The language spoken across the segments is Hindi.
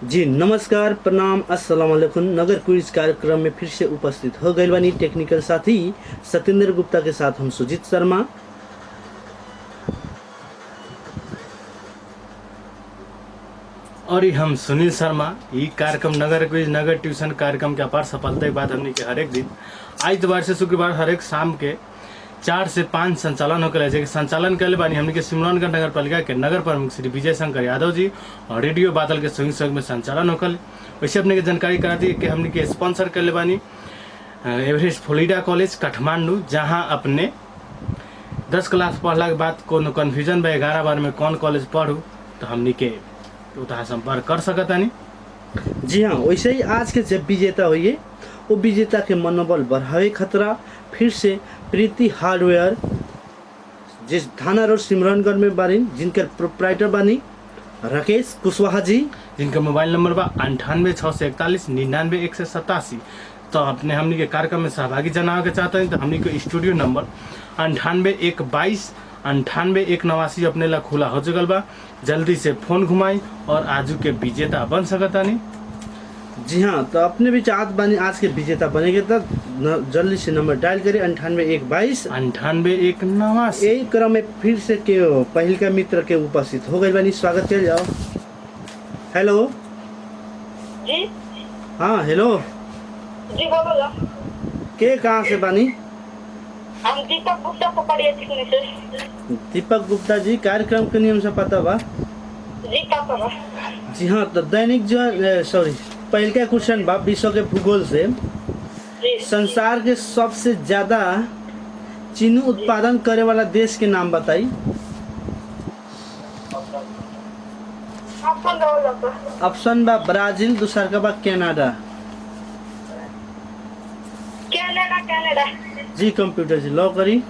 जी नमस्कार, प्रणाम, अस्सलाम वालेकुम। नगर क्विज कार्यक्रम में फिर से उपस्थित हो गए बानी टेक्निकल साथी सत्येंद्र गुप्ता के साथ हम सुजीत शर्मा। और ये हम सुनील शर्मा। ये कार्यक्रम नगर क्विज नगर ट्यूशन कार्यक्रम के अपार सफलता के बाद हमने के हर एक दिन आइतवार से शुक्रवार हर एक शाम के 4 से 5 संचालन होकर जैसे संचालन करे बानी हमने के सिमरौनगढ़ नगर पालिका के नगर प्रमुख श्री विजय शंकर यादव जी और रेडियो बादल के संयुक्त सहयोग में संचालन होकर। वैसे अपने के जानकारी करा दी कि हमने के स्पॉन्सर कर बानी एवरेस्ट फ्लोरिडा कॉलेज काठमांडू, जहाँ अपने 10 क्लास पढ़ला के बाद कोनो कन्फ्यूजन बा 11 बार में कौन कॉलेज पढ़ू तो हमने के उतना संपर्क कर सकता नहीं। जी हाँ, वैसे ही आज के जब विजेता हुए वो विजेता के मनोबल बढ़ावे खतरा फिर से प्रीति हार्डवेयर जिस थाना रोड सिमरौनगढ़ में बानी, जिनके प्रोप्राइटर बानी राकेश कुशवाहा जी, जिनका मोबाइल नंबर बा 98 641 99 187। तो अपने हमने के कार्यक्रम में सहभागी जनावे के चाहते हैं तो हमने के स्टूडियो नंबर 98 122 98 189 अपने ला खुला हो चुकल बा। जल्दी से फोन घुमाई और आजू के विजेता बन सकता नहीं। जी हाँ, तो अपने भी चाहत बानी आज के विजेता बनेंगे तो जल्दी से नंबर डायल करें 98 122 98 189। यही क्रम में फिर से के पहल का मित्र के उपस्थित हो गए बानी। स्वागत कर जाओ। हेलो जी। हाँ हेलो जी बोलो। के कहाँ से बानी? हम दीपक गुप्ता पकड़िए दिखने से। दीपक गुप्ता जी, कार्यक्रम के नियम से पता बा? जी का पता? जी हाँ, तो दैनिक जो सॉरी पहल का क्वेश्चन बा विश्व के भूगोल से। जी। संसार के सबसे ज्यादा चीनी उत्पादन करे वाला देश के नाम बताई। आपको दो लोग। ऑप्शन बा ब्राजील, दूसरा का बा कनाडा। Canada Canada. जी कंप्यूटर जी लॉ करी।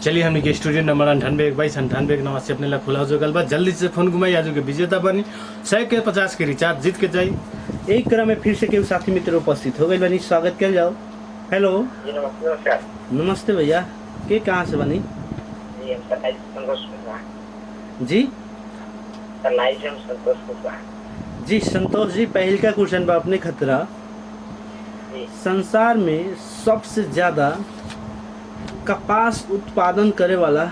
चलिए हमने के स्टूडियो नंबर 98 122 98 189 अपने ला खुला हो चुकल बा। जल्दी से फोन घुमाई आजू के विजेता बनी 100 के 50 के रिचार्ज जीत के जाई। एक क्रम में फिर से केहू साथी मित्र उपस्थित हो गए बनी। स्वागत कर जाओ। हेलो जी नमस्कार। नमस्ते भैया, के कहाँ से बनी? जी हम संतोष कुमार। जी संतोष कुमार। जी संतोष जी, पहल का क्वेश्चन बा अपने खतरा। संसार में सबसे ज्यादा कपास उत्पादन करे वाला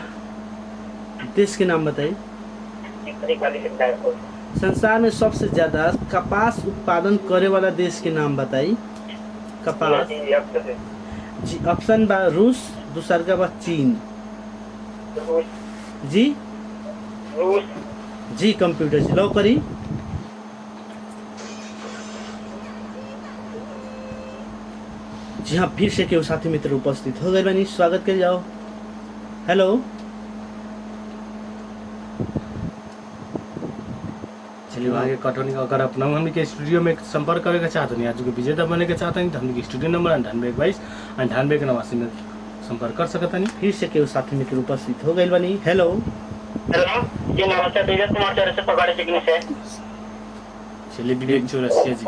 देश के नाम बताइए। संसार में सबसे ज्यादा कपास उत्पादन करे वाला देश के नाम बताइए। कपास जी, ऑप्शन बा रूस, दूसरा का बा चीन। जी रूस। जी कंप्यूटर जी लॉ करी। जी हाँ, फिर से केहू साथी मित्र उपस्थित हो गए बनी। स्वागत कर जाओ। हेलो चलिए आगे कटौनी अगर अपना हमने के स्टूडियो में संपर्क करे के चाहते नहीं, आज के विजेता बने के चाहते हैं तो हमने के स्टूडियो नंबर 98 122 98 189 में संपर्क कर सकता नहीं। फिर से केहू साथी मित्र उपस्थित हो गए बनी। हेलो हेलो जी नमस्ते। विजय कुमार चौरस से पकड़े दिखने से। चलिए विवेक चौरसिया जी।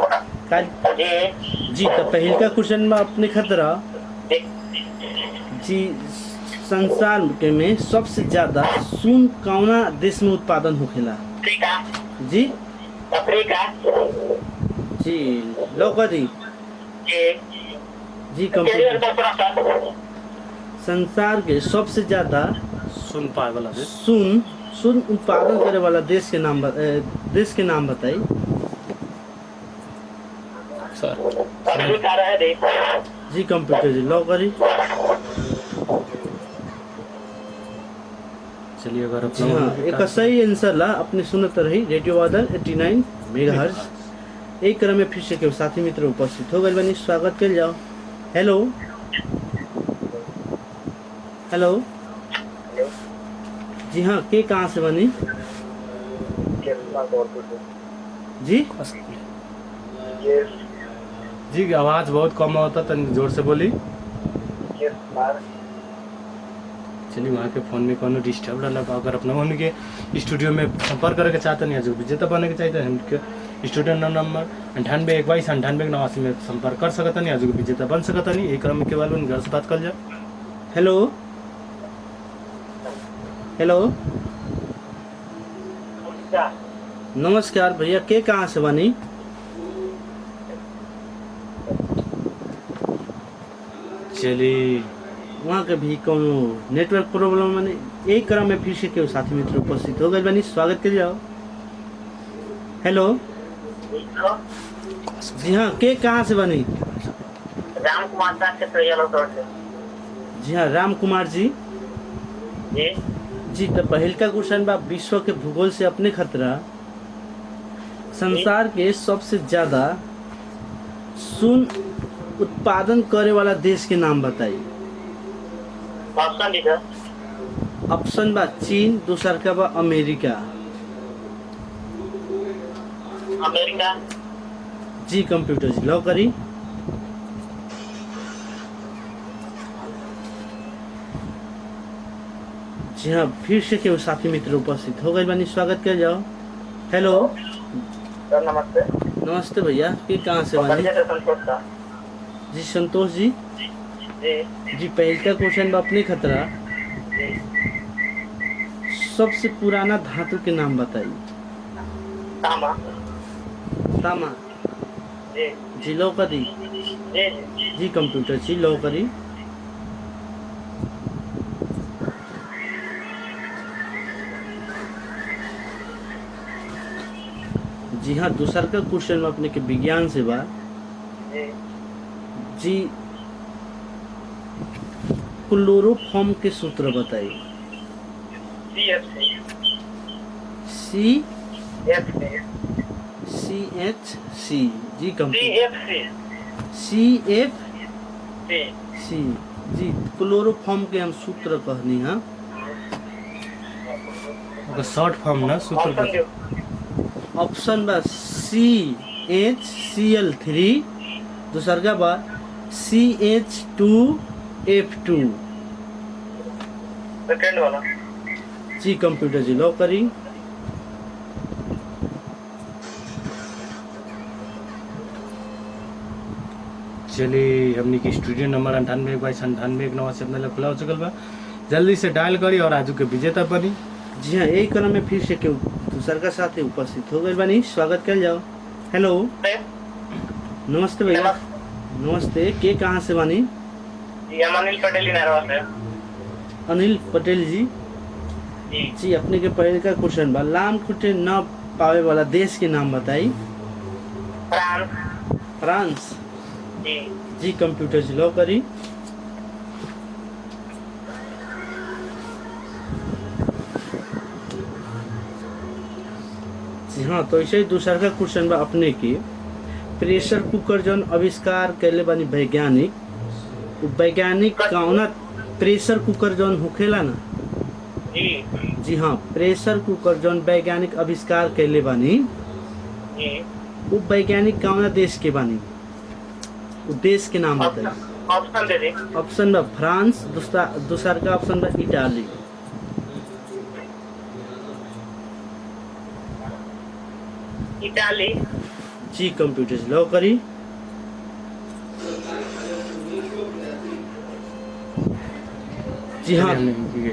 जी। जी तो पहल का क्वेश्चन बा अपने खतरा। जी संसार के में सबसे ज्यादा सुन कौना देश में उत्पादन होखेला? अफ्रीका। जी अफ्रीका। जी लॉ करी। जी। जी कंप्यूटर। संसार के सबसे ज्यादा सुन पाए वाला देश। सुन उत्पादन करे वाला देश के नाम बताई। सर अफ्रीका रहे दे। जी कंप्यूटर जी लॉ करी। चलिए अगर जी हाँ, एक सही आंसर ला अपने सुनते रही रेडियो बादल 89 मेगाहर्ट्ज। एक क्रम में फिर से केहू साथी मित्र उपस्थित हो गए बनी। स्वागत कर जाओ। हेलो हेलो जी हाँ, के कहाँ से बनी? जी जी आवाज बहुत कम होता तो जोर से बोली। चलिए वहाँ के फोन में कोनो डिस्टर्ब रहा। अगर अपना हमने के स्टूडियो में संपर्क करके चाहते नहीं जो विजेता बने के चाहिए हमके स्टूडियो नंबर 98 122 98 189 में संपर्क कर सकता नहीं आज विजेता बन सकता नहीं। एक क्रम के बाद उनके से बात कर जाए। हेलो हेलो क्या नमस्कार भैया, के कहाँ से बानी? चलिए वहाँ के भी कोनो नेटवर्क प्रॉब्लम माने यही क्रम में फिर से केहू साथी मित्र उपस्थित हो गए बानी, स्वागत कर जाओ। हेलो जी हाँ, के कहाँ से बानी? राम कुमार साहब से प्रयालो तौर से जी हाँ, राम कुमार जी। जी जी तो पहल का क्वेश्चन बा, विश्व के भूगोल से अपने खतरा संसार के सबसे ज्यादा सुन उत्पादन करे वाला देश के नाम बताई। ऑप्शन दी सर। ऑप्शन बा चीन, दूसर का बा अमेरिका। अमेरिका। जी कंप्यूटर जी लॉक करी। जी हाँ, फिर से केवल साथी मित्र उपस्थित हो गए बानी, स्वागत कर जाओ। हेलो सर नमस्ते। नमस्ते भैया, के कहाँ से बानी? परिचय से संतोष था। जी संतोष जी। जी जी पहल का क्वेश्चन बा, अपने खतरा जी सबसे पुराना धातु के नाम बताई। तांबा। तामा। जी जी लॉक करी। जी जी जी कंप्यूटर जी लॉक करी। जी हाँ, दूसर का क्वेश्चन में अपने के विज्ञान से बा। जी जी क्लोरोफॉर्म के सूत्र बताई। CFC C FC C H C. जी computer CFC C F C C. जी क्लोरोफॉर्म के हम सूत्र कहनी है। ओकर शॉर्ट फॉर्म ना सूत्र ऑप्शन पर दो। ऑप्शन बा सी एच सी एल 3, दूसर का बा सी एच 2 F2। सेकंड वाला। जी कंप्यूटर जी लॉक करी। चलिए हमने की स्टूडियो नंबर 98/98 अपने लिए खुला हो चुकल बा, जल्दी से डायल करी और आजू के विजेता बनी। जी हाँ, यही क्रम में फिर से केहू दूसर का साथ उपस्थित हो गए बानी, स्वागत कर जाओ। हेलो नमस्ते भैया। नमस्ते, के कहाँ से बानी? जी हम अनिल पटेल ही नरवा से। अनिल पटेल जी। जी जी अपने के पहले का क्वेश्चन बा, लाम खुटे न पावे वाला देश के नाम बताई। फ्रांस। फ्रांस। जी जी कंप्यूटर जी लॉक करी। जी हाँ, तो ऐसे ही दूसरा का क्वेश्चन बा अपने के, प्रेशर कुकर जौन आविष्कार कैले बानी वैज्ञानिक, उ वैज्ञानिक कौना प्रेशर कुकर जौन होखेला ना। जी जी हाँ, प्रेशर कुकर जौन वैज्ञानिक आविष्कार कैले बानी, जी वो वैज्ञानिक कौना देश के बानी, वो देश के नाम बताइए। ऑप्शन दे दी। ऑप्शन बा फ्रांस, दूसरा का ऑप्शन बा इटाली। इटाली। जी कंप्यूटर से लॉक करी। जी हाँ,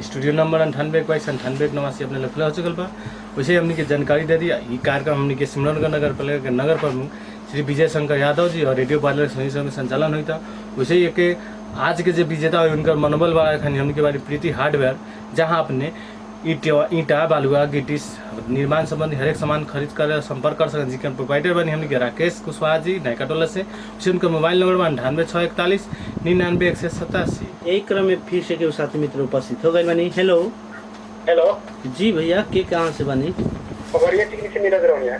स्टूडियो नंबर 98/98 अपने लिए खुला हो चुकल बा। वैसे हमने की जानकारी दे दी। ये कार्यक्रम हमने के सिमरनगढ़ नगर पालिका के नगर प्रमुख श्री विजय शंकर यादव जी और रेडियो पार्लर सही में संचालन हुई था। वैसे ही के आज के जो विजेता हुए उनका मनोबल वाला खानी हमने के बारे प्रीति हार्डवेयर, जहाँ अपने ईटा बालुआ गिट्टी निर्माण संबंधी हर एक सामान खरीद कर संपर्क कर सकते। जिनके प्रोपाइटर बनी हमने के राकेश कुशवाहा जी नयका टोला से। उसे उनका मोबाइल नंबर बा 98 641 99 187। यही क्रम में फिर से के साथी मित्र उपस्थित हो गए बानी। हेलो हेलो जी भैया, के कहाँ से बानी? खबरिया टिकरी से नीरज रौनिया।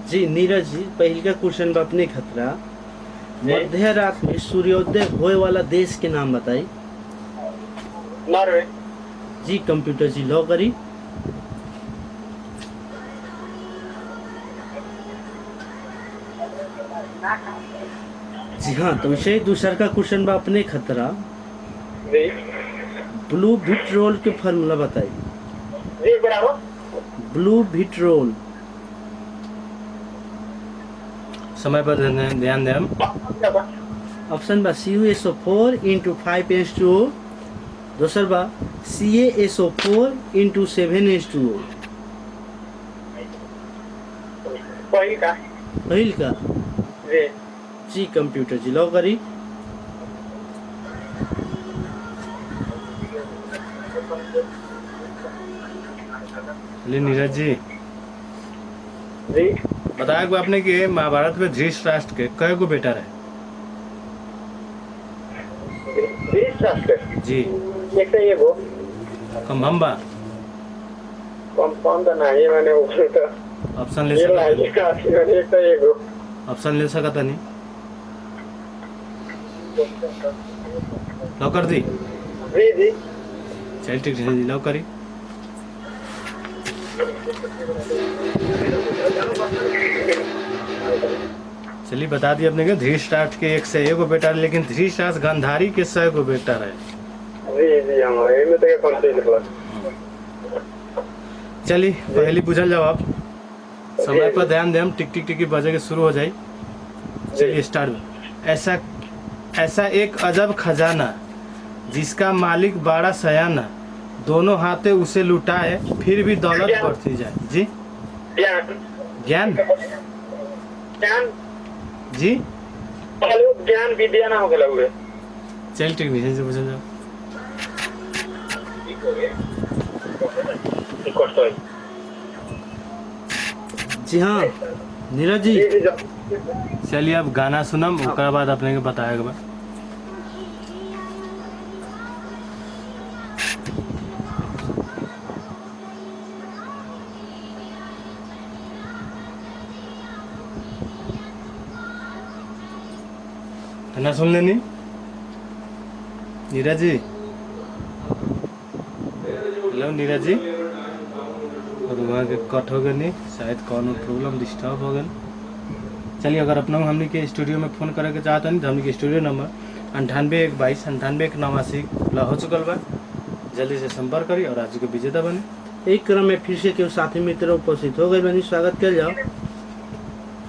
जी नीरज जी, पहले का क्वेश्चन बा अपने खतरा, मध्य रात में सूर्योदय होए वाला देश के नाम बताई। नॉर्वे। जी कंप्यूटर जी लॉक करी। जी हाँ, तो वैसे ही दूसरा का क्वेश्चन बा अपने खतरा, जी ब्लू विट्रोल के फार्मूला बताई। जी बराबर। Blue vitriol. समय पर ध्यान दें हम। ऑप्शन बा CuSO4 × 5H2O, दूसर बा CaSO4 into 7H2O। पहिल का पहिल का जी जी कंप्यूटर जी लॉ करी। चलिए नीरज जी जी बताया को आपने कि महाभारत में धृतराष्ट्र के कई गो बेटा रहे? धृतराष्ट्र जी एक तो ये वो कम्भम्बा। कंपाउंड नहीं मैंने वो तो ऑप्शन ले ये सकता लाइक का मैंने एक तो ये वो ऑप्शन ले सकता नहीं? लॉक कर दी? जी जी चल ठीक है जी लॉक करी। चलिए बता दिए अपने के धृतराष्ट्र के 101 गो बेटा रहे, लेकिन धृतराष्ट्र गांधारी के 100 गो बेटा रहे। जी जी हमारे में तो क्या कौन सी निकला चलिए पहली पूछल जवाब समय पर ध्यान दें, टिक टिक टिक बजे के शुरू हो जाए। चलिए स्टार्ट। ऐसा ऐसा एक अजब खजाना जिसका मालिक बड़ा सयाना, दोनों हाथे उसे लुटाए फिर भी दौलत बढ़ती जाए। जी ज्ञान ज्ञान ज्ञान जी हेलो ज्ञान विद्या ना हो गया हुए चल ठीक है से पूछल जाओ। जी हाँ नीरज जी जी जी चलिए अब गाना सुनम ओकर बाद अपने के बताएगा बा। ना सुन लेनी नीरज जी। हेलो नीरज जी। और वहाँ के कट हो गए नहीं, शायद कौन प्रॉब्लम डिस्टर्ब हो गए। चलिए अगर अपना हमने के स्टूडियो में फ़ोन करे के चाहता नहीं तो हमने के स्टूडियो नंबर 9812 9889 खुला हो चुकल बा। जल्दी से संपर्क करी और आज के विजेता बने। एक क्रम में फिर से केहू साथी मित्र उपस्थित हो गए बनी, स्वागत कर जाओ।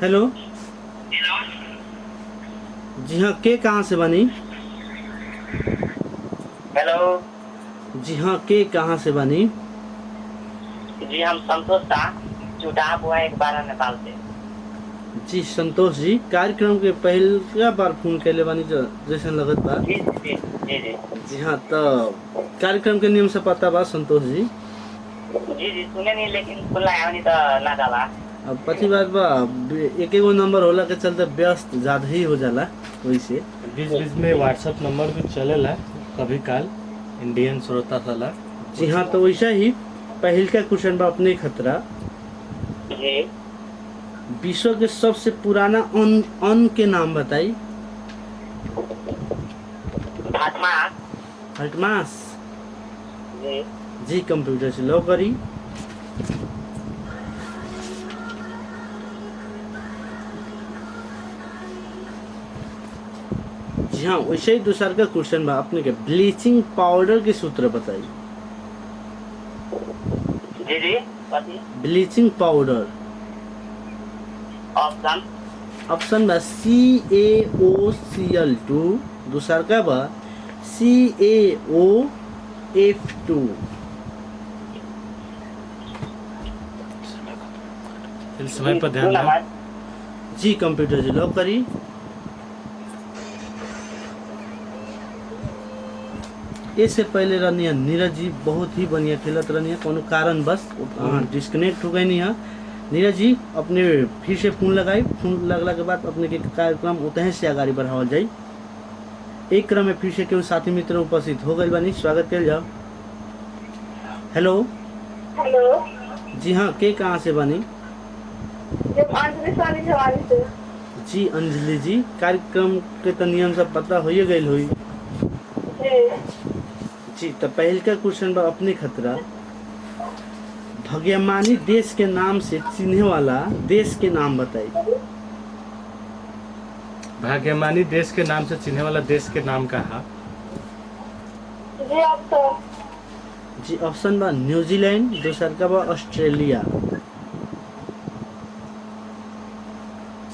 हेलो जी हाँ के कहाँ से बनी? हेलो जी हाँ के कहाँ से बनी? जी हम संतोष था चुटा हुआ एक बार नेपाल से। जी संतोष जी कार्यक्रम के पहला बार फोन कैले बानी जैसे लगत बा। जी जी जी जी जी हाँ तो कार्यक्रम के नियम से पता बा संतोष जी? जी जी सुने नहीं लेकिन खुला है नहीं तो ना डाला। अब पची बात बा एक एगो नंबर होला के चलते व्यस्त ज्यादा ही हो जाला वैसे। बीच बीच में व्हाट्सएप नंबर भी चलेला कभी काल इंडियन श्रोता साला। जी हाँ तो वैसा ही पहल का क्वेश्चन बा अपने खतरा। जी विश्व के सबसे पुराना अन्न के नाम बताई। फातिमा हटमास जी जी कंप्यूटर से लॉक करी। जी हाँ वैसे ही दूसरा का क्वेश्चन बा अपने के ब्लीचिंग पाउडर के सूत्र बताई। जी जी कथी ब्लीचिंग पाउडर ऑप्शन ऑप्शन बा CaOCl2, दूसरा का बा CaOF2। चलिए समय पर ध्यान दें। जी कंप्यूटर जी लॉक करी। इससे पहले रहनी नीरज जी बहुत ही बढ़िया खेलत रहनी है, कोनो कारण बस डिस्कनेक्ट हो गई नहीं है। नीरज जी अपने फिर से फोन लगाई, फोन लगला के बाद अपने के कार्यक्रम उतने से आगाड़ी बढ़ावल जाई। एक क्रम में फिर से केहू साथी मित्र उपस्थित हो गए बानी, स्वागत कर जाओ। हेलो हेलो जी हाँ के कहाँ से बानी? अंजलि स्वामी झवानी से। जी अंजलि जी कार्यक्रम के तो नियम सब पता हो गई हुई जी। तो पहल का क्वेश्चन बा अपने खतरा भगेमानी देश के नाम से चिन्हे वाला देश के नाम बताई। भाग्यमानी देश के नाम से चिन्हे वाला देश के नाम का है? जी ऑप्शन जी ऑप्शन बा न्यूजीलैंड, दूसरा का बा ऑस्ट्रेलिया।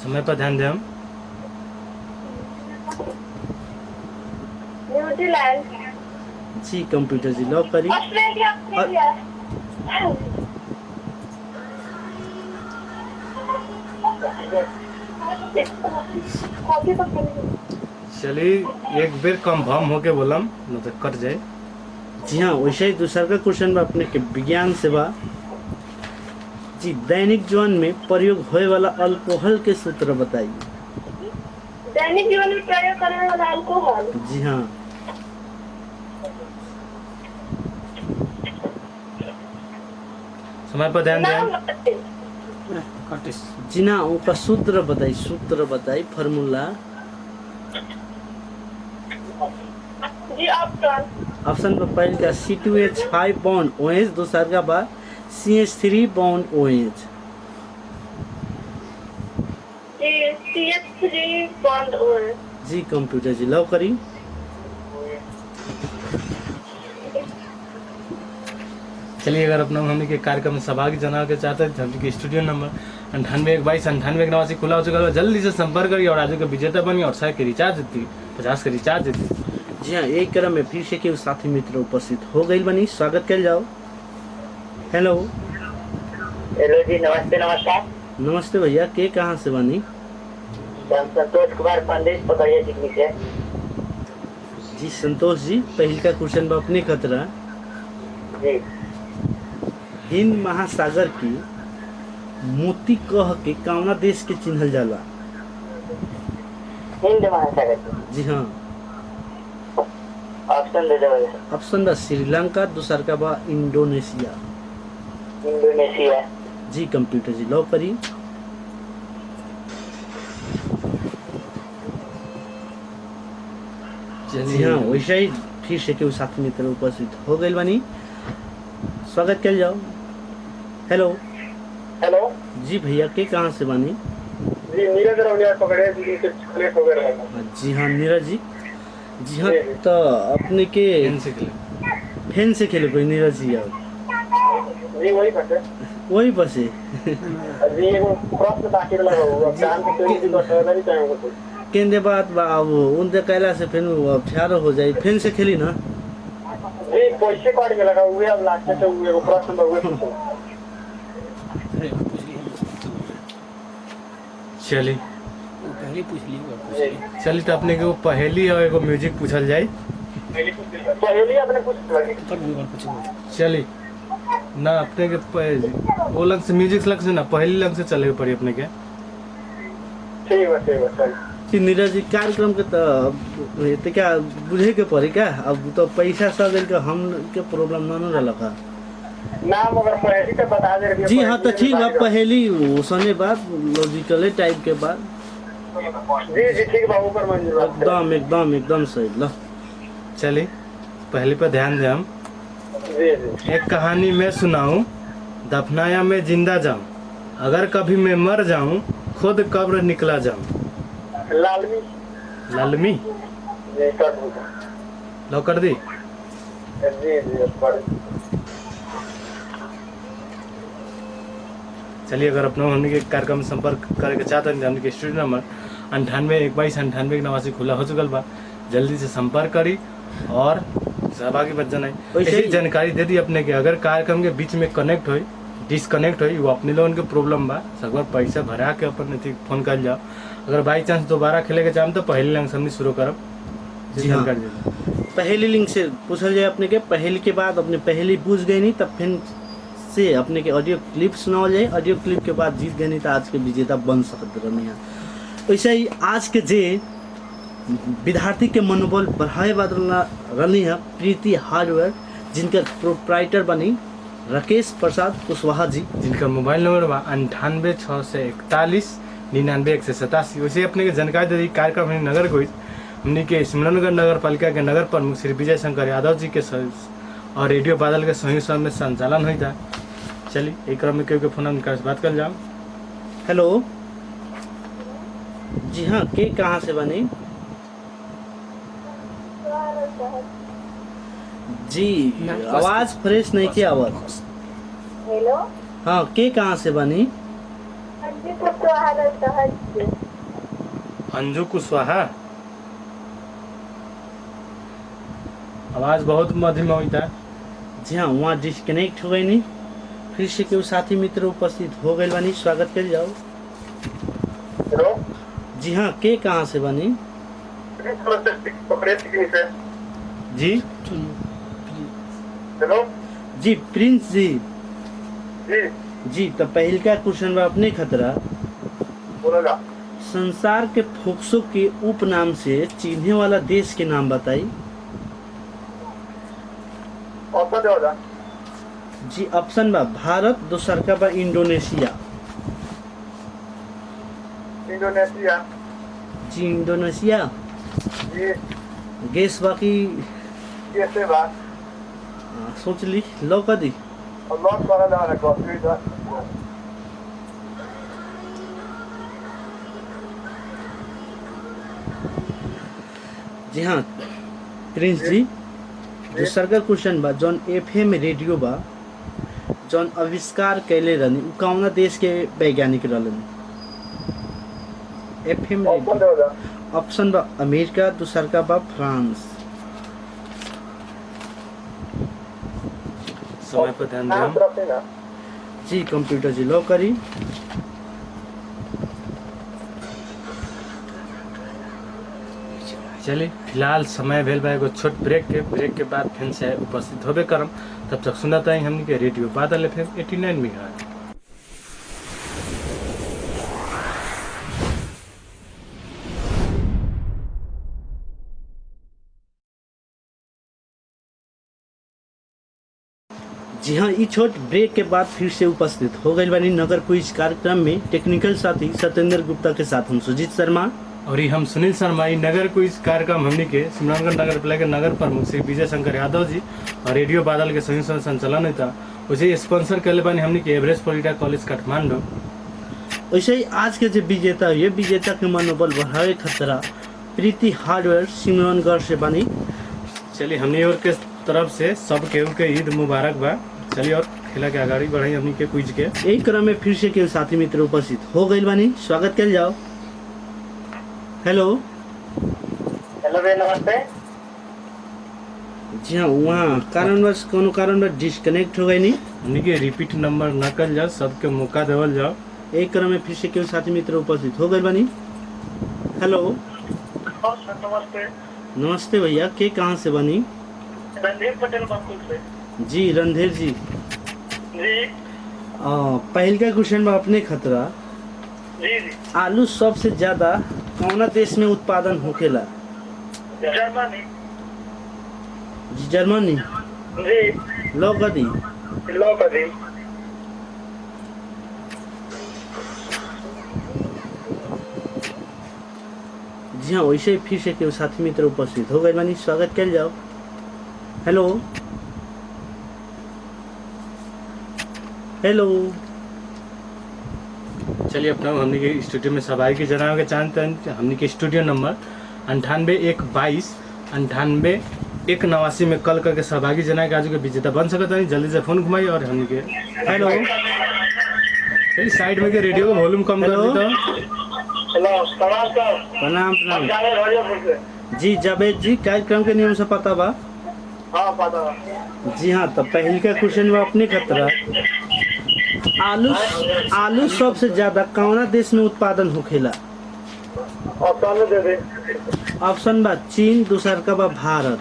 समय पर ध्यान दें हम। न्यूजीलैंड जी कंप्यूटर जी लॉक करी। ऑस्ट्रेलिया ऑस्ट्रेलिया कॉफी तो पीनी। चलिए एक बेर कंफर्म होके बोलम न तो कट जाए। जी हाँ, वैसे ही दूसरा का क्वेश्चन बा अपने के विज्ञान से बा। जी दैनिक जीवन में प्रयोग होए वाला अल्कोहल के सूत्र बताइए। दैनिक जीवन में प्रयोग करने वाला अल्कोहल। जी हाँ, समय पर ध्यान नाम दें। बताइए। जी ना उनका सूत्र बताई फार्मूला। जी ऑप्शन। ऑप्शन पर पहले का C2H5 बॉन्ड OH, दूसरा का बा CH3 बॉन्ड OH। जी CH3 बॉन्ड और जी कंप्यूटर जी लॉक करी। चलिए अगर अपना हमने के कार्यक्रम में सहभागी जना के चाहते हैं तो हमने के स्टूडियो नंबर 98 खुला हो चुका है। जल्दी से संपर्क करिए और आज का विजेता बनिए और 100 के रिचार्ज जीती, 50 के रिचार्ज जीती। जी हाँ, एक क्रम में फिर से केहू साथी मित्र उपस्थित हो गई बनी। स्वागत कर जाओ। हेलो हेलो जी, नमस्ते नमस्कार। नमस्ते भैया, के कहाँ से बनी? हम संतोष कुमार पंडित पकड़िए चिकनी से। जी संतोष जी, पहल का क्वेश्चन बा अपने खतरा। जी हिंद महासागर की मोती कह के कौना देश के चिन्हल जाला? हिंद महासागर की। जी हाँ, ऑप्शन दे दो भैया। ऑप्शन बा श्रीलंका, दूसरा का बा इंडोनेशिया। इंडोनेशिया। जी कंप्यूटर जी लॉक करी। जी हाँ, वैसे ही फिर से केहू साथी मित्र उपस्थित हो गई बनी। स्वागत कर जाओ। हेलो हेलो जी भैया, के कहाँ से बनी? जी, नीरज रौनिया पकड़िए चिकनी से चॉकलेट हो गया। जी हाँ नीरज जी। जी हाँ, जी। तो अपने के इनसे के लिए। फैन से खेले कोई नीरज जी अब जी वही पकड़े। वही बसे। जी एगो प्रश्न बाकी लगा हुआ अब जान के कोई भी बता नहीं चाहेंगे तो। केंद्र बात बा अब उनके कैला से फिर अब छारो हो जाए। फैन से खेली ना। जी पैसे काट के लगा हुए अब लास्ट से एगो प्रश्न बा हुए। चलिए जी चलिए तो अपने के वो पहेली और एगो म्यूजिक पूछल जाए। पहले आपने कुछ लगे। चलिए ना अपने के वो लग से म्यूजिक लग से ना पहली लग से चले पड़ी अपने के। ठीक है चल। कि नीरज जी कार्यक्रम के तो ये तो क्या बुझे के पड़ी क्या? अब तो पैसा सब के हम के प्रॉब्लम ना रहल का। नाम अगर पहले तो बता दे। जी हाँ, तो ठीक बा पहली उसने बात लॉजिकल टाइप के बाद जी जी ठीक बा ऊपर मंजूर बात। एकदम सही ला। चलिए पहले पर ध्यान दें हम। जी जी एक कहानी मैं सुनाऊं, दफनाया मैं जिंदा जाऊं, अगर कभी मैं मर जाऊं खुद कब्र निकला जाऊं। लालमी। लालमी जी कर दूंगा। लो कर दी। जी जी कर। चलिए अगर अपना हमने के कार्यक्रम में संपर्क करके चाहते हैं तो हमने के स्टूडियो नंबर 98 खुला हो चुकल बा। जल्दी से संपर्क करी और सहभागी बन जाए। वैसे ऐसी ही- जानकारी दे दी अपने के अगर कार्यक्रम के बीच में कनेक्ट हुई डिसकनेक्ट हुई वो अपने लोगन के प्रॉब्लम बा। सकबर पैसा भरा के अपन अथी फोन कर जाओ। अगर बाई चांस दोबारा खेले के चाहें तो पहले लंग हमने शुरू करब। जी हाँ। जानकारी दे दी। पहली लिंक से पूछल जाए अपने के। पहली के बाद अपने पहली पूछ गए नहीं तब फिर से अपने के ऑडियो क्लिप सुनाओ जाए। ऑडियो क्लिप के बाद जीत गए नहीं तो आज के विजेता बन सकते रहनी है। वैसे ही आज के जे विद्यार्थी के मनोबल बढ़ाए वाला रही है प्रीति हार्डवेयर, जिनका प्रोप्राइटर बनी राकेश प्रसाद कुशवाहा जी। जिनका मोबाइल नंबर बा 98 641 99 187। वैसे अपने के जानकारी दे दी कार्यक्रम हमने नगर कोई हमने के सिमरनगढ़ नगर पालिका के नगर प्रमुख श्री विजय शंकर यादव जी के और रेडियो बादल के संयुक्त में संचालन हुई था। चलिए एक क्रम में क्योंकि फोन उनका से बात कर जाओ। हेलो जी हाँ, के कहाँ से बनी? जी आवाज फ्रेश नहीं की आवाज। हेलो हाँ, के कहाँ से बनी? जी कुशवाहा शहर से। अंजू कुशवाहा। आवाज़ बहुत मध्यम होता है। जी हाँ, वहाँ डिस्कनेक्ट हो गई नहीं। फिर से केहू साथी मित्र उपस्थित हो गए बानी, स्वागत कर जाओ। हेलो जी हाँ, के कहाँ से बानी? जी हेलो जी प्रिंस जी। जी जी तो पहल का क्वेश्चन बा अपने खतरा। बोलेगा संसार के फोक्सो के उपनाम से चिन्हे वाला देश के नाम बताई। ऑप्शन देगा जी ऑप्शन बा भारत, दूसर का बा इंडोनेशिया। इंडोनेशिया जी इंडोनेशिया जी गेस बाकी ये से बात सोच ली लो कर दी। और लॉस वाला ना रखो फिर जी हाँ प्रिंस जी, दूसर का क्वेश्चन बा जौन एफएम रेडियो बा जौन आविष्कार कैले रहनी उ कौना देश के वैज्ञानिक रहलन? एफएम ऑप्शन रेडियो देगा ऑप्शन बा अमेरिका, दूसर का बा फ्रांस। समय पर ध्यान नाम दें। तरफ से ना जी कंप्यूटर जी लो करी। चलिए फिलहाल समय भेल बा एगो छोट ब्रेक के बाद फिर से उपस्थित होबे करम। तब तक सुनता ही हमनी के रेडियो बादल FM 89 मेगाहर्ट्ज। जी हाँ, ई छोट ब्रेक के बाद फिर से उपस्थित हो गए बानी नगर क्विज कार्यक्रम में टेक्निकल साथी सत्येंद्र गुप्ता के साथ हम सुजीत शर्मा। और ये हम सुनील शर्मा। ई नगर क्विज कार्यक्रम हमनी के सिमरनगढ़ नगर पालिका के नगर प्रमुख श्री विजय शंकर यादव जी और रेडियो बादल के संयुक्त संचालन था उसे स्पॉन्सर करले बानी हमनी के एवरेस्ट पॉलिटेक्निक कॉलेज काठमांडू। वैसे ही आज के जो विजेता हुए, विजेता के मनोबल बढ़ावे खतरा प्रीति हार्डवेयर सिमरनगढ़ से बानी। चलिए हमनी और के तरफ से सब केहू के ईद मुबारक बा। चलिए और खेला के आगाड़ी बढ़ाई हमनी के क्विज के। यही क्रम में फिर से केहू साथी मित्र उपस्थित हो गए बानी, स्वागत कर जाओ। हेलो हेलो भैया नमस्ते। जी हाँ, वहाँ कारणवश कोनो कारणवश डिस्कनेक्ट हो गई नहीं। हमनी के रिपीट नंबर न कल जाओ, सबके मौका देवल जाओ। यही क्रम में फिर से केहू साथी मित्र उपस्थित हो गए बानी। हेलो नमस्ते नमस्ते भैया, के कहाँ से बानी? रणधीर पटेल बाकुल से जी रणधीर जी। जी पहल का क्वेश्चन बा अपने खतरा। जी जी आलू सबसे ज्यादा कौना देश में उत्पादन होखेला? जर्मनी जी जर्मनी। जी लो कर दी। लो कर दी जी हाँ, वैसे ही फिर से केहू साथी मित्र उपस्थित हो गए बानी, स्वागत कर जाओ। हेलो हेलो चलिए अपना हमनी के स्टूडियो में सभाई के जनावे के चाहते हैं। हमनी के स्टूडियो नंबर 98 122 98 में कल करके सहभागी जना के आज के विजेता बन सकता है। जल्दी से फोन घुमाइए और हमनी के हेलो चलिए साइड में के रेडियो का वॉल्यूम कम कर हेलो। देता। हेलो नमस्कार प्रणाम प्रणाम। जाने राजापुर से जी जावेद जी, कार्यक्रम के नियम से पता बा? हाँ पता जी हाँ, तो पहल का क्वेश्चन बा अपने खतरा। आलू सबसे ज्यादा कौना देश में उत्पादन होखेला? ऑप्शन दे दे ऑप्शन बा चीन, दूसर का बा भारत।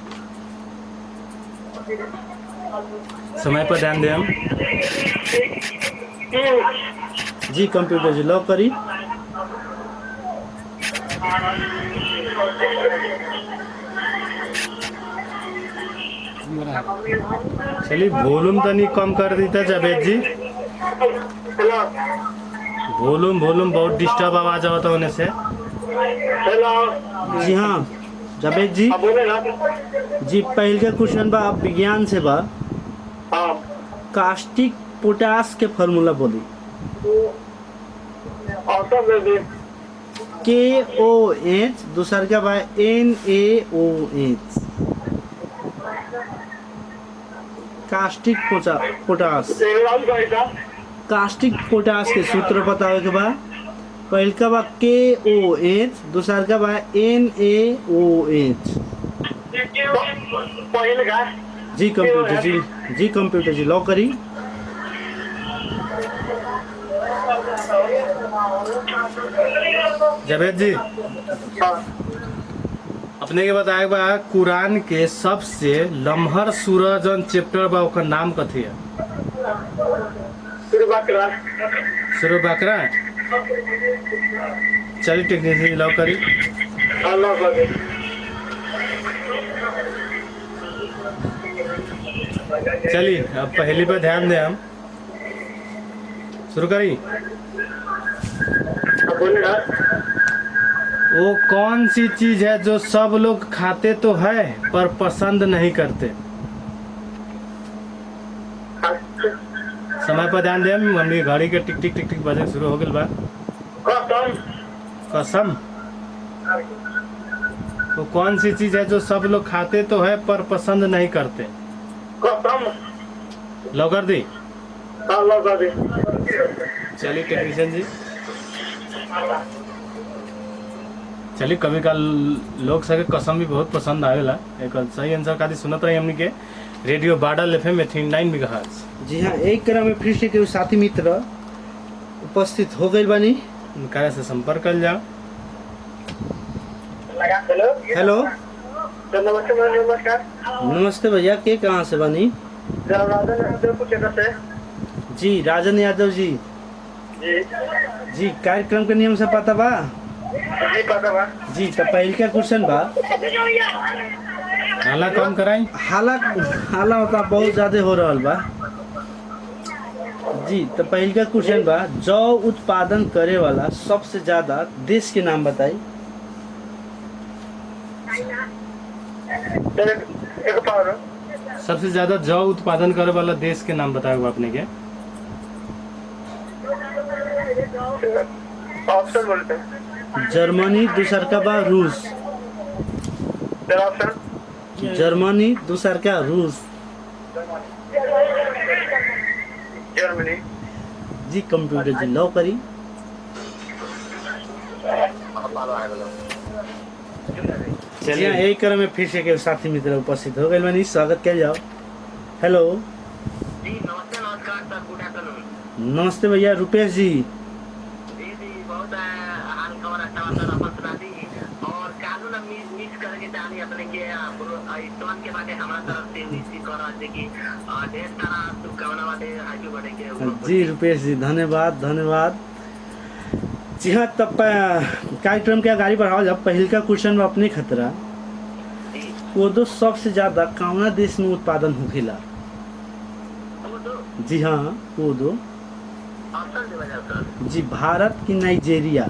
समय पर ध्यान दें हम। जी कंप्यूटर जी लॉक करी। चलिए वॉल्यूम तो नहीं कम कर देता जावेद जी। हेलो वॉल्यूम बहुत डिस्टर्ब आवाज आवता होने से। हेलो जी हाँ जावेद जी। बोले ना जी पहल का क्वेश्चन बा आप विज्ञान से बा। हाँ कास्टिक पोटास के फॉर्मूला बोली। ऑप्शन दे दे KOH, दूसर का बा NaOH। Caustic potash. एग्जाम का था कास्टिक पोटास के सूत्र बतावे के बा। पहल का बा KOH, दूसर का बा NaOH। पहिल का जी कंप्यूटर जी, जी कंप्यूटर जी लॉक करी। जावेद जी, अपने के बताए बा कुरान के सबसे लम्हर सूरह जौन चैप्टर बा ओकर नाम कथी है? शुरू बात करा सूरह बकरा। चलिए टेक्नीशियन लॉक करी। अल्लाह का चलिए अब पहली पर ध्यान दें हम। शुरू करी। बोले ना वो कौन सी चीज है जो सब लोग खाते तो है पर पसंद नहीं करते? समय पर ध्यान दें। मम्मी घड़ी के टिक टिक टिक टिक बजे शुरू हो गई बा। कसम कसम। वो कौन सी चीज है जो सब लोग खाते तो है पर पसंद नहीं करते? कसम लो कर दी। अल्लाह का दे चलिए टेक्नीशियन जी, चलिए कभी कल लोग सके कसम भी बहुत पसंद आवेला। एक सही आंसर का सुनत रही हमनी के रेडियो बाडल एफएम 89 मेगाहर्ट्ज। जी हाँ, एक क्रम में फिर से केहू साथी मित्र उपस्थित हो गई बानी। उनका से संपर्क कर जाओ। हेलो हेलो नमस्ते नमस्कार नमस्ते भैया, के कहाँ से बानी? राजन कुछ से जी राजन यादव जी। जी जी कार्यक्रम के नियम से पता बा? जी पता बा जी तो पहल का क्वेश्चन बा। हाला कम कराई। हाला हाला होता बहुत ज्यादा हो रहा बा। जी तो पहल का क्वेश्चन बा, जौ उत्पादन करे वाला सबसे ज्यादा देश के नाम बताई। एक पावर सबसे ज्यादा जौ उत्पादन करे वाला देश के नाम बताओ आपने के। ऑप्शन बोलते हैं जर्मनी, दूसर का बा रूस। तेरा ऑप्शन जर्मनी, दूसर का रूस। जर्मनी जी कंप्यूटर जी लॉक करी। चलिए एक क्रम में फिर से के साथी मित्र उपस्थित हो गए बानी। स्वागत किया जाओ। हेलो जी नमस्ते नमस्कार सर, गुड आफ्टरनून। नमस्ते भैया रुपेश जी। जी जी बहुत हाल खबर अच्छा बात अपन सुना दी। और कानून मिस करके जानी अपने के स्टोन के बारे हमारा तरफ से मिस कर रहा कि ढेर सारा शुभकामना बाटे आगे बढ़े के। जी रुपेश जी धन्यवाद धन्यवाद। जी हाँ, तब कार्यक्रम के आगाड़ी बढ़ाओ। जब पहल का क्वेश्चन में अपने खतरा कोदो सबसे ज्यादा कौना देश में उत्पादन होखेला? जी हाँ कोदो। ऑप्शन दे बजाओ सर। जी भारत की नाइजीरिया।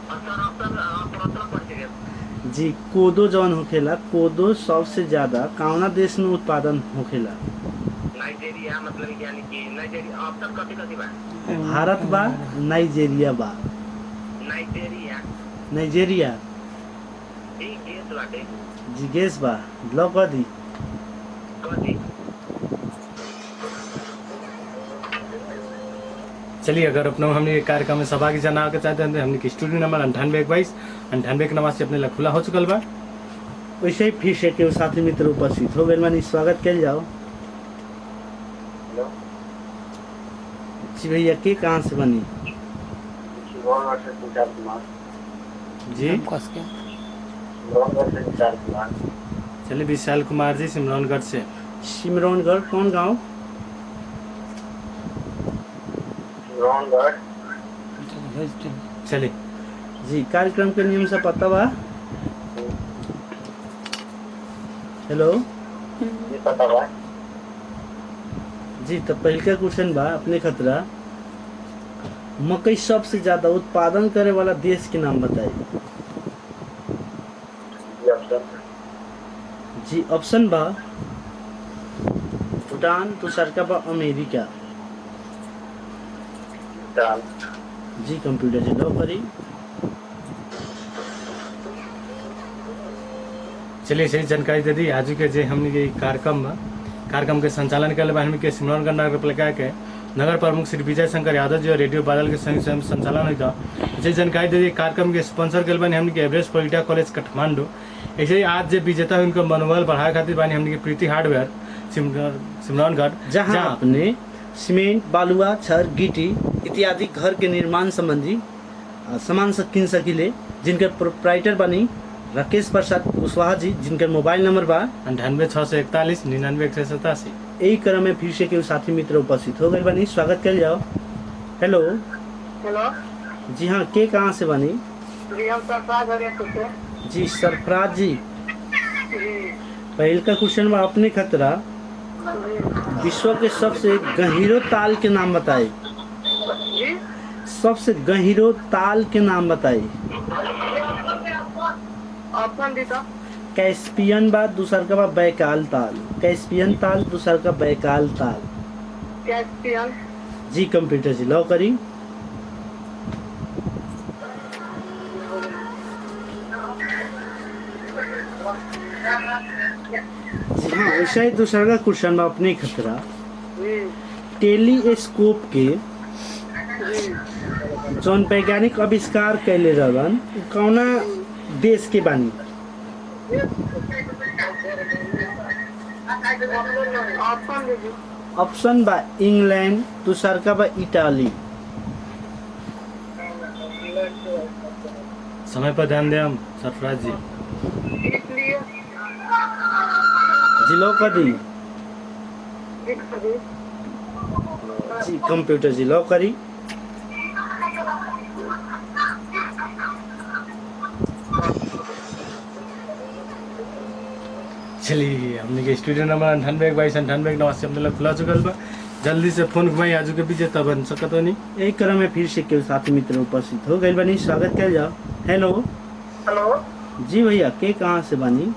सर ऑप्शन प्रश्न पढ़ के जी कोदो जौन होखेला, कोदो सबसे ज्यादा कौना देश में उत्पादन होखेला? नाइजीरिया मतलब यानी कि नाइजीरिया। ऑप्शन कथी कथी बा? भारत बा, नाइजीरिया बा। नाइजीरिया नाइजीरिया ठीक है बाटे। जी गेस बा लॉक कर दी। कथी चलिए अगर अपना हमने कार्यक्रम में सहभागी जना के चाहते हैं हमने स्टूडियो नंबर 9822 98 अपने ला खुला हो चुकल बा। वैसे ही फिर से केहू साथी मित्र उपस्थित हो गए बानी। स्वागत किया जाओ। हेलो जी भैया के कहाँ से बनी? जी चलिए विशाल कुमार जी सिमरौनगढ़ से। सिमरौनगढ़ कौन गांव? चलिए जी कार्यक्रम के नियम से पता बा? हेलो ये पता बा जी तो पहल का क्वेश्चन बा अपने खतरा, मकई सबसे ज्यादा उत्पादन करे वाला देश के नाम बताइए। ये ऑप्शन जी ऑप्शन बा भूटान, दूसर का बा अमेरिका। डाल जी कंप्यूटर से लॉक करी। चलिए सही जानकारी दे दी। आज के जे हमने के कार्यक्रम के संचालन के लिए हमने के सिमरौनगढ़ नगर पालिका के नगर प्रमुख श्री विजय शंकर यादव जी और रेडियो बादल के संयुक्त संचालन हुई था। ऐसे जानकारी दे दी कार्यक्रम के स्पॉन्सर कल बानी हमने के एवरेस्ट पॉलिटा कॉलेज काठमांडू। ऐसे ही आज जो विजेता हुई उनका मनोबल बढ़ाए खातिर बानी हमने के प्रीति हार्डवेयर सिमरनगढ़, जहां आपने सीमेंट, बालुआ, छड़, गिटी इत्यादि घर के निर्माण संबंधी सामान सब किन सकिले, जिनकर प्रोप्राइटर बनी राकेश प्रसाद कुशवाहा जी, जिनकर मोबाइल नंबर बा 98 यही क्रम में फिर से केहू साथी मित्र उपस्थित हो गए बनी। स्वागत कर जाओ। हेलो हेलो जी हाँ, के कहाँ से बनी? जी हम सरफराज हो गए से जी सरफराज जी, जी पहल का क्वेश्चन बा अपने खतरा विश्व के सबसे गहीरो ताल के नाम बताए। जी सबसे गहीरो ताल के नाम बताए। ऑप्शन दी तो कैस्पियन बा, दूसर का बा बैकाल ताल। कैस्पियन ताल, दूसर का बैकाल ताल। कैस्पियन जी कंप्यूटर जी लॉ करी। जी हाँ, वैसे ही दूसरा का क्वेश्चन बा अपने खतरा जी टेलीस्कोप के जी जौन वैज्ञानिक आविष्कार कैले रहलन कौना देश के बानी? ऑप्शन दीजिए। ऑप्शन बा इंग्लैंड, दूसर का बा इटाली। समय पर ध्यान दें हम सरफराज जी। इसलिए जिलो कदी लिख दी जी कंप्यूटर जी लॉ करी। चलिए हमने के स्टूडियो नंबर 98 हमने खुला चुकल बा। जल्दी से फोन घुमाई आजू के पीछे तब बन सकत हो नहीं। यही क्रम में फिर से केहू साथी मित्र उपस्थित हो गए बनी। स्वागत कर जाओ। हेलो हेलो जी भैया, के कहाँ से बानी?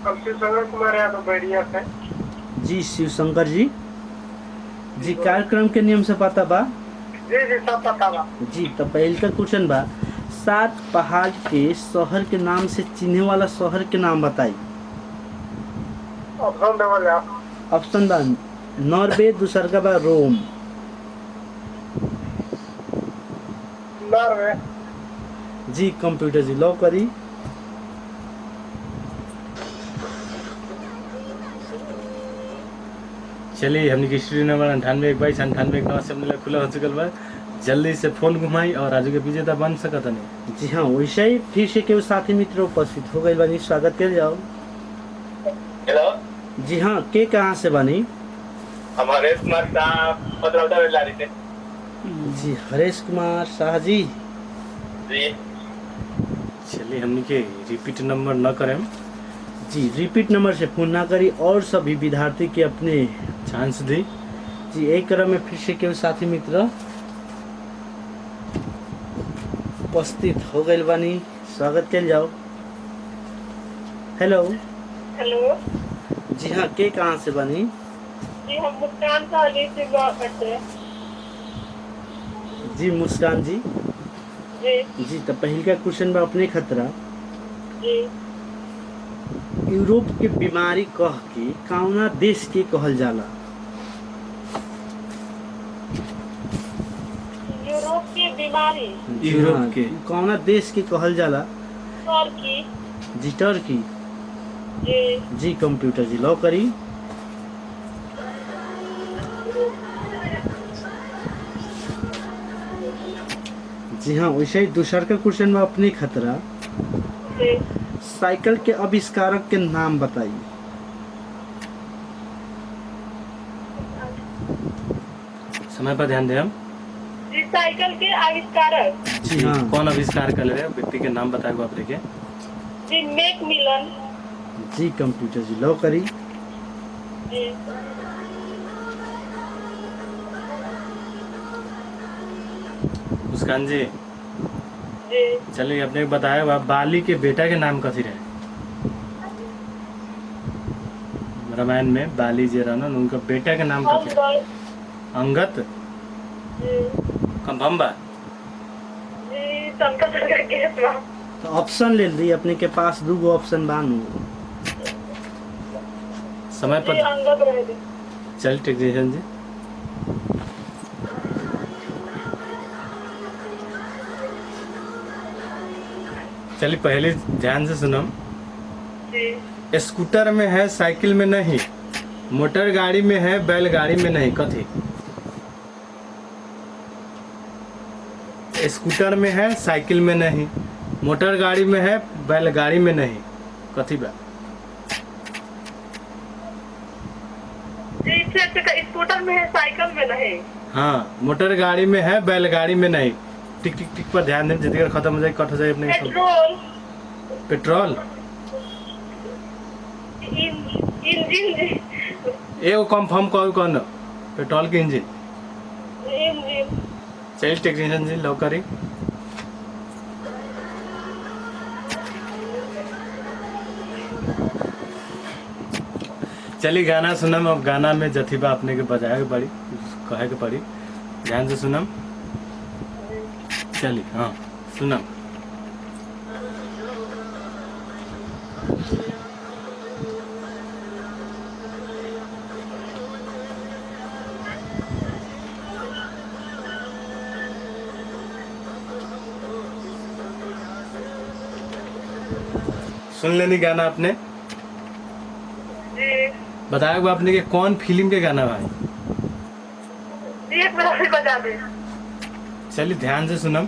हम शिवशंकर कुमार यादव बैरिया से। जी शिवशंकर जी, जी कार्यक्रम के नियम से पता बा? जी जी सब पता बा। जी तो पहल का क्वेश्चन बा 7 पहाड़ के शहर के नाम से चिन्हे वाला शहर के नाम बताई। ऑप्शन देवल जा। ऑप्शन बा नॉर्वे, दूसर का बा रोम। नॉर्वे जी कंप्यूटर जी लॉ करी। चलिए हमने के स्टूडियो नंबर 98 हमने खुला हो चुकल बा। जल्दी से फोन घुमाई और आजू के पीछे तब बन सकत नहीं। जी हाँ, वैसे ही फिर से केहू साथी मित्र उपस्थित हो गए बनी। स्वागत कर जाओ। हेलो जी हाँ, के कहाँ से बनी? हमारे कुमार साहब पत्रौदा बेलारी से। जी हरेश कुमार शाह जी। जी चलिए हमने के रिपीट नंबर न करें, जी रिपीट नंबर से फोन ना करी और सभी विद्यार्थी के अपने चांस दी। जी एक क्रम में फिर से केहू साथी मित्र उपस्थित हो गए बानी। स्वागत कर जाओ। हेलो हेलो जी हाँ, के कहाँ से बनी? जी हम मुस्कान साहनी से बात करते हैं। जी मुस्कान जी, जी जी तो पहल का क्वेश्चन बा अपने खतरा जी यूरोप के बीमारी कह के कौना देश के कहल जाला? यूरोप की बीमारी यूरोप हाँ, के कौना देश के कहल जाला? टर्की जी टर्की। जी जी कंप्यूटर जी लॉ करी। जी हाँ, वैसे ही दूसरा का क्वेश्चन बा अपने खतरा जी साइकिल के आविष्कारक के नाम बताइए। समय पर ध्यान दें हम। जी साइकिल के आविष्कारक जी हाँ, कौन आविष्कार कर रहे व्यक्ति के नाम बताएगा आप के? जी मैकमिलन जी कंप्यूटर जी लॉ करी। जी मुस्कान जी जी चलिए अपने बताया बाली के बेटा के नाम कथी रहे? रामायण में बाली जी रहन उनका बेटा के नाम कथी रहे? अंगद जी कंफर्म बा? जी संकट का गेस बा। तो ऑप्शन ले ली, अपने के पास दूगो ऑप्शन बानू। समय जी पर अंगद रह दी। चल टेक्नीशियन जी चलिए पहले ध्यान से सुनम। जी स्कूटर में है, साइकिल में नहीं। मोटर गाड़ी में है, बैलगाड़ी में नहीं। कथी? स्कूटर में है, साइकिल में नहीं। मोटर गाड़ी में है, बैलगाड़ी में नहीं। कथी बा? जी स्कूटर में है, साइकिल में नहीं। हाँ, मोटर गाड़ी में है, बैलगाड़ी में नहीं। टिक टिक टिक पर ध्यान दें, जितनी देर खत्म हो जाए कट हो जाए अपने। पेट्रोल, पेट्रोल, इंजन, एगो कंफर्म कौन? पेट्रोल के इंजन। इंजन। चलिए टेक्नीशियन जी लो करी। चलिए गाना सुनम। अब गाना में जथीबा अपने के बजाए के पड़ी, कहे के पड़ी। ध्यान से सुनम। चलिए हाँ सुनम। सुन लेनी गाना आपने? जी बताया आपने कि कौन फिल्म के गाना भाई? एक बार बजा दे। चलिए ध्यान से सुनम।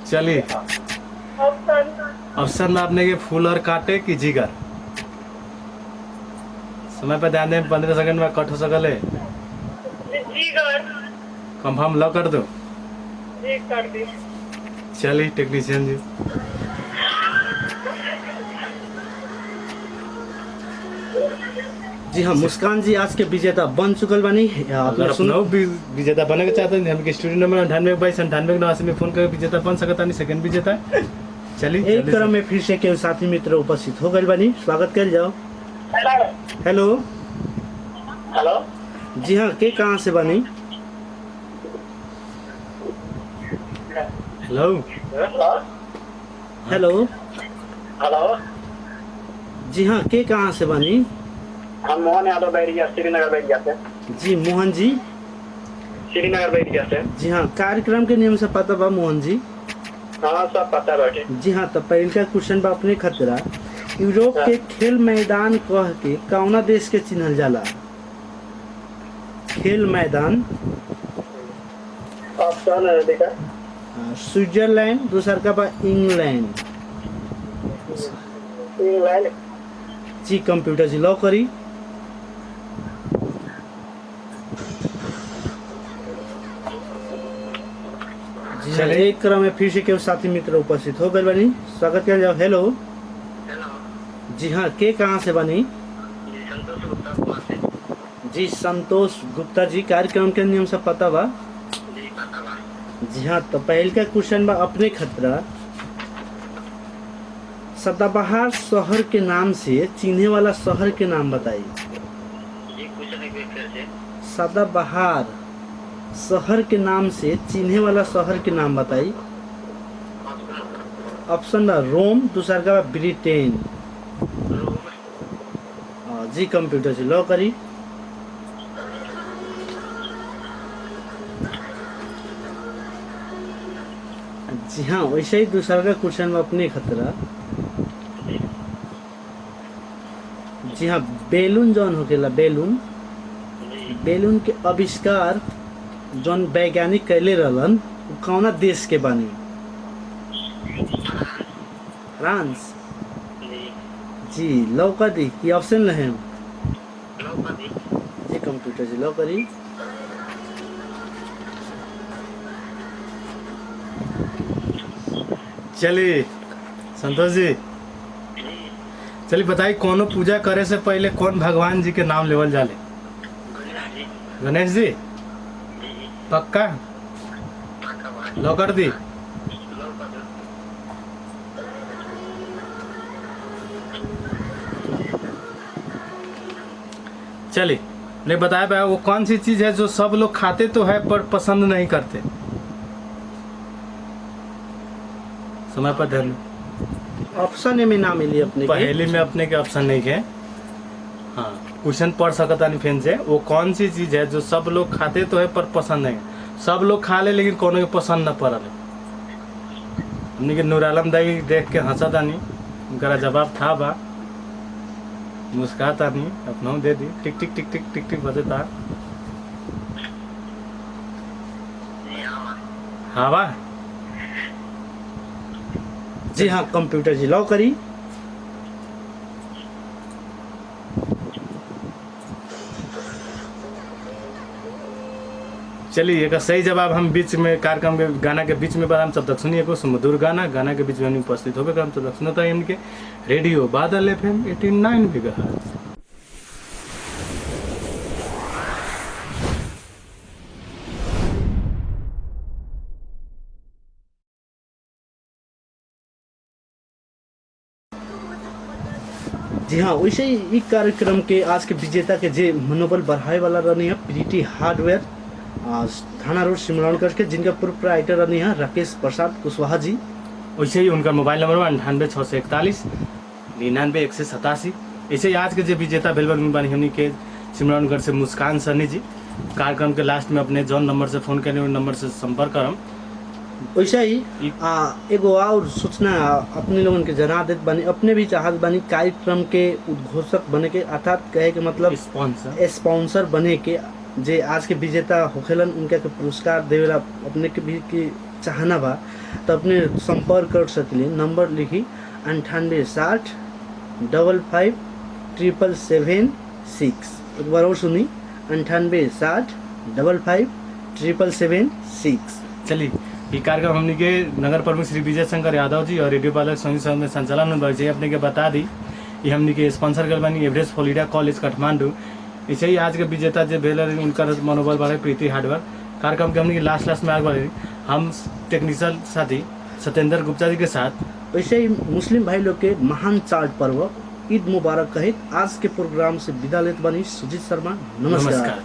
चलिए ऑप्शन में आपने के फूल और कांटे की जिगर। समय पर ध्यान दें, 15 सेकंड में कट हो सकल है। जीगर। कंफर्म लॉक कर दो। जी कर दी। चलिए टेक्नीशियन जी। जी हाँ, मुस्कान जी आज के विजेता बन चुकल बानी। अगर आपने सुन अपना भी विजेता बने के चाहते हैं, हमके स्टूडियो नंबर 982298 में फोन करके विजेता बन सकता नहीं। सेकंड विजेता। चलिए एक जल्दी क्रम में फिर से केवल साथी मित्र उपस्थित हो गए बानी। स्वागत कर जाओ। Hello hello. हेलो जी हाँ, के कहाँ से बानी? हेलो। हेलो। हेलो जी हाँ, के कहाँ से बानी? हम मोहन यादव बैरिया, श्रीनगर बैरिया से। जी मोहन जी। श्रीनगर बैरिया से। जी हाँ, कार्यक्रम के नियम से पता बा मोहन जी? हाँ सब पता बाटे। जी हाँ, तो पहला क्वेश्चन बा अपने खतरा। यूरोप के खेल मैदान कह के कौना देश के चिन्हल जाला? खेल मैदान। ऑप्शन देखा। स्विट्जरलैंड, दूसर का बा इंग्लैंड। इंग्लैंड। जी कंप्यूटर जी लॉक करी। जी हाँ, चलिए। एक क्रम में फिर से केवल साथी मित्र उपस्थित हो गए बनी। स्वागत कर जाओ। हेलो। हेलो जी हाँ, के कहाँ से बनी? जी संतोष गुप्ता कुमार से। जी संतोष गुप्ता जी, कार्यक्रम के नियम से पता बा? जी पता बा। जी हाँ, तो पहल का क्वेश्चन बा अपने खतरा। सदाबहार शहर के नाम से चिन्हे वाला शहर के नाम बताइए। जी क्वेश्चन एक बार फिर से। सदाबहार शहर के नाम से चिन्हे वाला शहर के नाम बताइए। ऑप्शन ऑप्शन बा रोम, दूसरा का बा ब्रिटेन। रोम। जी कंप्यूटर से लॉक करी। जी हाँ, वैसे ही दूसरा का क्वेश्चन में अपने खतरा। जी हाँ, बेलून जौन होकेला बेलून, जी बेलून के आविष्कार जौन वैज्ञानिक कैले रहलन उ कौना देश के बानी? फ्रांस। जी जी लॉक कर दी कि ऑप्शन रहे? लोग का जी। जी कंप्यूटर से लॉक करी। चलिए संतोष जी, चलिए बताइए कोनो पूजा करे से पहले कौन भगवान जी के नाम लेवल जाले? गणेश जी। गणेश जी। जी पक्का पक्का बा। लॉक कर दी। लोग का जी। चलिए नहीं बताया पाया वो कौन सी चीज है जो सब लोग खाते तो है पर पसंद नहीं करते? समय पर ध्यान। ऑप्शन में ना मिली अपने के। पहले में अपने के ऑप्शन नहीं है। क्वेश्चन पढ़ सकता नहीं फैन से, वो कौन सी चीज है जो सब लोग खाते तो है पर पसंद नहीं, सब लोग खा ले लेकिन कोनो के पसंद न पड़ल। हमने के नूर आलम दाई देख के हंसता नहीं, उनका जवाब था बा, मुस्काता नहीं, अपना दे दी, टिक टिक टिक टिक टिक टिक बजता। हवा। जी हाँ कंप्यूटर जी लॉक करी। चलिए एक सही जवाब हम बीच में कार्यक्रम के गाना के बीच में बाद हम तब तक सुनिए को सुमधुर गाना के बीच में हम उपस्थित होकर हम तब तक सुनता है इनके रेडियो बादल FM 89 मेगाहर्ट्ज। जी हाँ वैसे ही ई कार्यक्रम के आज के विजेता के जे मनोबल बढ़ाए वाला रहनी है प्रीति हार्डवेयर थाना रोड सिमरौनगढ़ के, जिनका प्रोप्राइटर रहनी है राकेश प्रसाद कुशवाहा जी। वैसे ही उनका मोबाइल नंबर 98 641 99 187। ऐसे ही आज के जो विजेता भेल बानी हमनी के सिमरौनगढ़ से मुस्कान सनी जी। कार्यक्रम के लास्ट में अपने जौन नंबर से फोन करने नंबर से संपर्क करम। वैसे ही एगो और सूचना अपने लोगन के जना देत बानी, अपने भी चाहत बानी कार्यक्रम के उद्घोषक बने के, अर्थात कहे के मतलब स्पॉन्सर बने के, जे आज के विजेता होखेलन उनके के पुरस्कार देवेला अपने के भी की चाहना बा, तो अपने संपर्क कर सकली। नंबर लिखी 98 60 55 777 एक बार और सुनी 98 60 55 777। चलिए ये कार्यक्रम हमने के नगर प्रमुख श्री विजय शंकर यादव जी और रेडियो पालक संघ में संचालन में अपने के बता दी। ये हमने के स्पॉन्सर कर बानी एवरेस्ट फ्लोरिडा कॉलेज काठमांडू। ऐसे ही आज के विजेता जो भेल उनका मनोबल बढ़े प्रीति हार्डवेयर। कार्यक्रम के हमने के लास्ट में आगे बढ़े हम टेक्निशियन साथी सत्येंद्र गुप्ता जी के साथ। वैसे ही मुस्लिम भाई लोग के महान चार्ट पर्व ईद मुबारक कहित आज के प्रोग्राम से विदा लेत बानी सुजीत शर्मा। नमस्कार।